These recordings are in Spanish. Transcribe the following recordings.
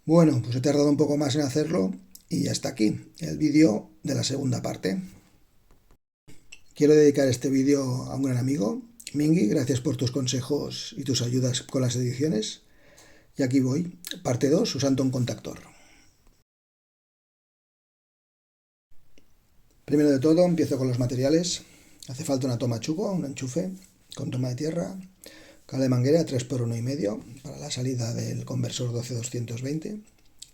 Bueno, pues he tardado un poco más en hacerlo y ya está aquí, el vídeo de la segunda parte. Quiero dedicar este vídeo a un gran amigo, Mingi, gracias por tus consejos y tus ayudas con las ediciones. Y aquí voy, parte 2, usando un contactor. Primero de todo, empiezo con los materiales. Hace falta una toma chuco, un enchufe con toma de tierra, cable de manguera 3x1,5 para la salida del conversor 12220,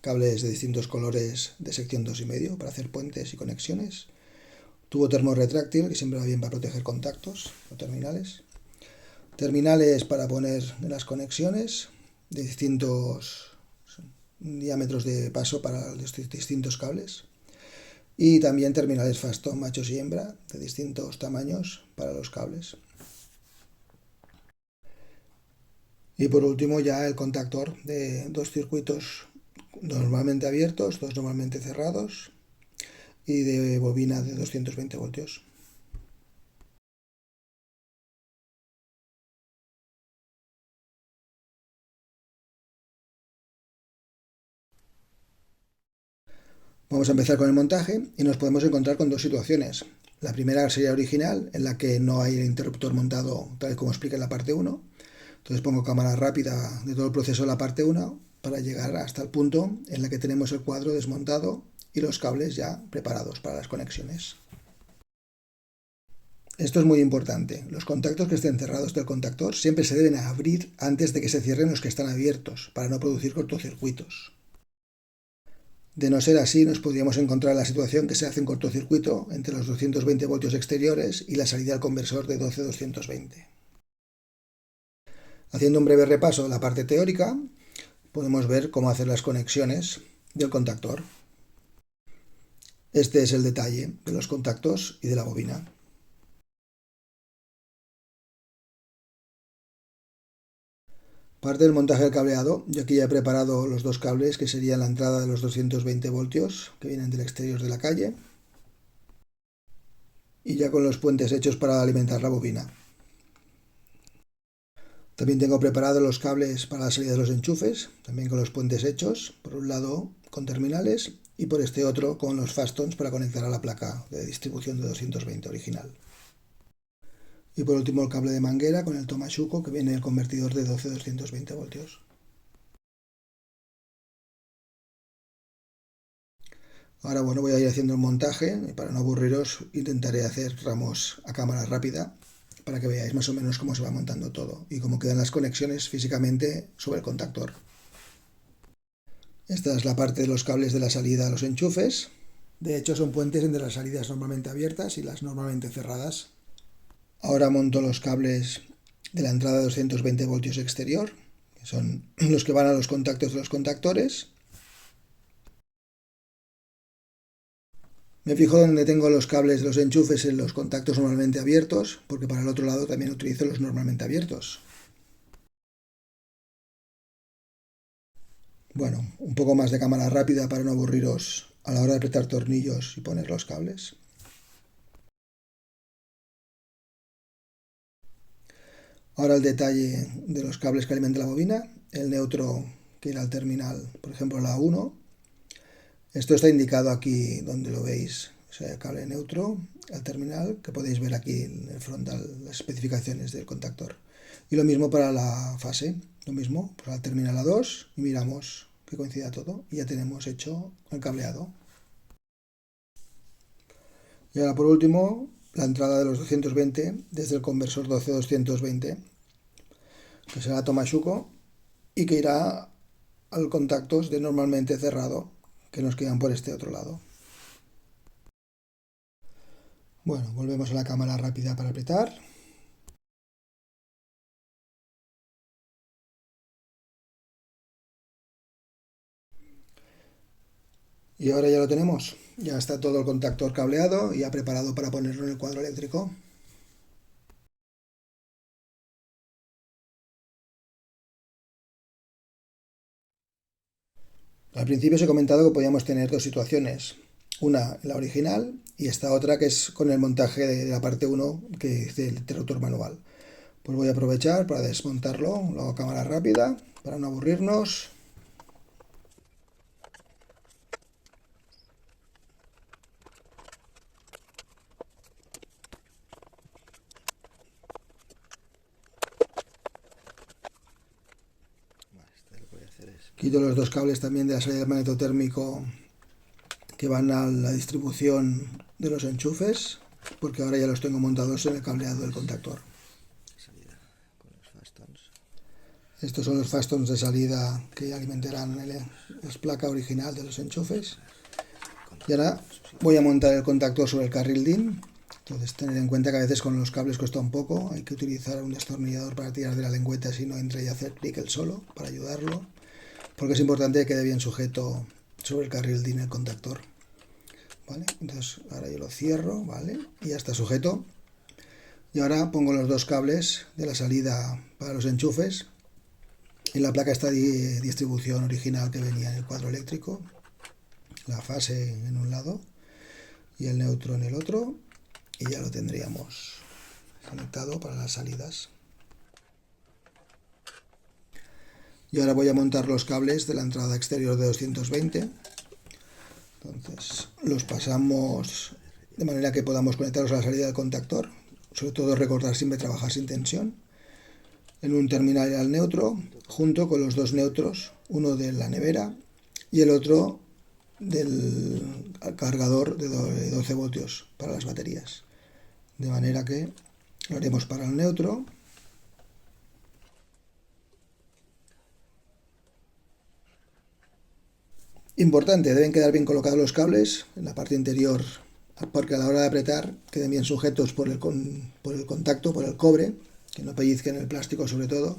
cables de distintos colores de sección 2,5 para hacer puentes y conexiones, tubo termorretráctil que siempre va bien para proteger contactos o terminales, terminales para poner en las conexiones de distintos diámetros de paso para los distintos cables, y también terminales Faston machos y hembra de distintos tamaños para los cables. Y por último ya el contactor de dos circuitos normalmente abiertos, dos normalmente cerrados y de bobina de 220 voltios. Vamos a empezar con el montaje y nos podemos encontrar con dos situaciones. La primera sería original, en la que no hay el interruptor montado tal y como explica en la parte 1. Entonces pongo cámara rápida de todo el proceso de la parte 1 para llegar hasta el punto en la que tenemos el cuadro desmontado y los cables ya preparados para las conexiones. Esto es muy importante. Los contactos que estén cerrados del contactor siempre se deben abrir antes de que se cierren los que están abiertos, para no producir cortocircuitos. De no ser así, nos podríamos encontrar en la situación que se hace un cortocircuito entre los 220 voltios exteriores y la salida al conversor de 12-220. Haciendo un breve repaso de la parte teórica, podemos ver cómo hacer las conexiones del contactor. Este es el detalle de los contactos y de la bobina. Parte del montaje del cableado. Yo aquí ya he preparado los dos cables que serían la entrada de los 220 voltios que vienen del exterior de la calle, y ya con los puentes hechos para alimentar la bobina. También tengo preparados los cables para la salida de los enchufes, también con los puentes hechos, por un lado con terminales y por este otro con los fastons para conectar a la placa de distribución de 220 original. Y por último el cable de manguera con el tomachuco que viene del convertidor de 12-220 voltios. Ahora bueno, voy a ir haciendo el montaje y para no aburriros intentaré hacer tramos a cámara rápida para que veáis más o menos cómo se va montando todo y cómo quedan las conexiones físicamente sobre el contactor. Esta es la parte de los cables de la salida a los enchufes. De hecho son puentes entre las salidas normalmente abiertas y las normalmente cerradas. Ahora monto los cables de la entrada de 220 voltios exterior, que son los que van a los contactos de los contactores. Me fijo donde tengo los cables de los enchufes en los contactos normalmente abiertos, porque para el otro lado también utilizo los normalmente abiertos. Bueno, un poco más de cámara rápida para no aburriros a la hora de apretar tornillos y poner los cables. Ahora el detalle de los cables que alimentan la bobina, el neutro que irá al terminal, por ejemplo la 1. Esto está indicado aquí donde lo veis, o sea, el cable neutro al terminal, que podéis ver aquí en el frontal las especificaciones del contactor. Y lo mismo para la fase, lo mismo, para el terminal a 2 y miramos que coincida todo y ya tenemos hecho el cableado. Y ahora por último, la entrada de los 220 desde el conversor 12-220, que será tomachuco y que irá al contactos de normalmente cerrado que nos quedan por este otro lado. Bueno, volvemos a la cámara rápida para apretar. Y ahora ya lo tenemos. Ya está todo el contactor cableado y ya preparado para ponerlo en el cuadro eléctrico. Al principio os he comentado que podíamos tener dos situaciones. Una, la original, y esta otra que es con el montaje de la parte 1 que dice el interruptor manual. Pues voy a aprovechar para desmontarlo, lo hago a cámara rápida, para no aburrirnos. Quito los dos cables también de la salida del magnetotérmico que van a la distribución de los enchufes, porque ahora ya los tengo montados en el cableado del contactor. Estos son los fastons de salida que alimentarán la placa original de los enchufes. Y ahora voy a montar el contactor sobre el carril DIN. Entonces tener en cuenta que a veces con los cables cuesta un poco, hay que utilizar un destornillador para tirar de la lengüeta si no entra y hacer clic él solo para ayudarlo, porque es importante que quede bien sujeto sobre el carril DIN el contactor. ¿Vale? Entonces ahora yo lo cierro, ¿vale? Y ya está sujeto. Y ahora pongo los dos cables de la salida para los enchufes en la placa esta de distribución original que venía en el cuadro eléctrico, la fase en un lado y el neutro en el otro, y ya lo tendríamos conectado para las salidas. Y ahora voy a montar los cables de la entrada exterior de 220. Entonces los pasamos de manera que podamos conectarlos a la salida del contactor. Sobre todo recordar siempre trabajar sin tensión. En un terminal al neutro, junto con los dos neutros, uno de la nevera y el otro del cargador de 12 voltios para las baterías. De manera que lo haremos para el neutro. Importante, deben quedar bien colocados los cables en la parte interior, porque a la hora de apretar queden bien sujetos por el contacto, por el cobre, que no pellizquen el plástico sobre todo.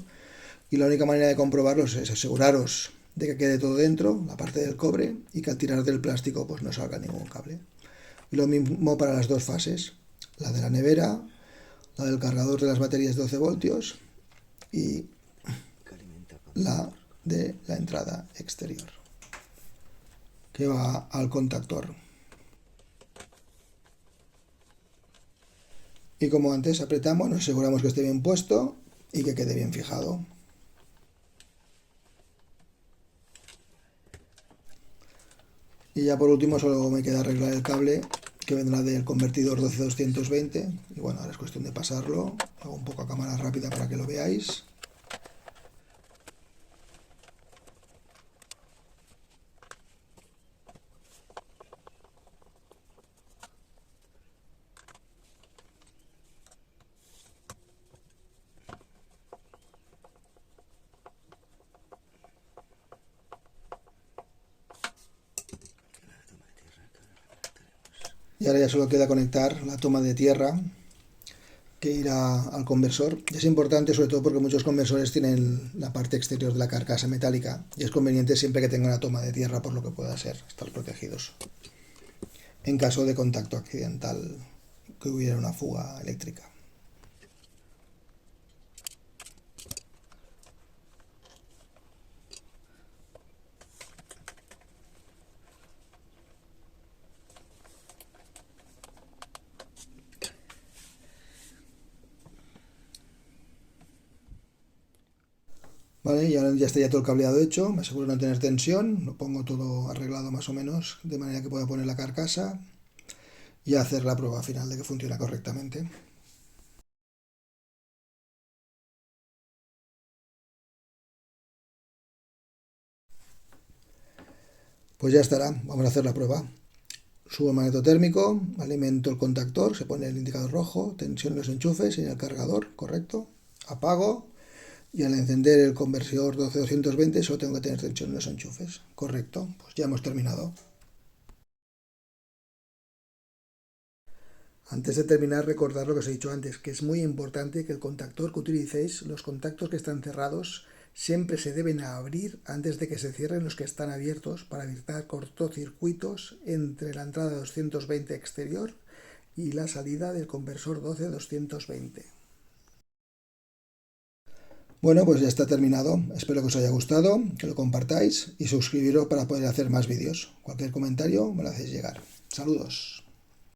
Y la única manera de comprobarlos es aseguraros de que quede todo dentro, la parte del cobre, y que al tirar del plástico pues no salga ningún cable. Y lo mismo para las dos fases, la de la nevera, la del cargador de las baterías de 12 voltios y la de la entrada exterior, que va al contactor. Y como antes apretamos, nos aseguramos que esté bien puesto y que quede bien fijado. Y ya por último solo me queda arreglar el cable que vendrá del convertidor 12220. Y bueno, ahora es cuestión de pasarlo. Hago un poco a cámara rápida para que lo veáis. Y ahora ya solo queda conectar la toma de tierra que irá al conversor. Y es importante sobre todo porque muchos conversores tienen la parte exterior de la carcasa metálica y es conveniente siempre que tenga una toma de tierra por lo que pueda ser, estar protegidos en caso de contacto accidental, que hubiera una fuga eléctrica. Vale, ya está ya todo el cableado hecho, me aseguro de no tener tensión, lo pongo todo arreglado más o menos, de manera que pueda poner la carcasa y hacer la prueba final de que funciona correctamente. Pues ya estará, vamos a hacer la prueba. Subo el magnetotérmico, alimento el contactor, se pone el indicador rojo, tensión en los enchufes y en el cargador, correcto. Apago y al encender el convertidor 12220 solo tengo que tener tensión en los enchufes, correcto. Pues ya hemos terminado. Antes de terminar, recordar lo que os he dicho antes, que es muy importante que el contactor que utilicéis, los contactos que están cerrados, siempre se deben abrir antes de que se cierren los que están abiertos para evitar cortocircuitos entre la entrada 220 exterior y la salida del conversor 12-220. Bueno, pues ya está terminado. Espero que os haya gustado, que lo compartáis y suscribiros para poder hacer más vídeos. Cualquier comentario me lo hacéis llegar. Saludos.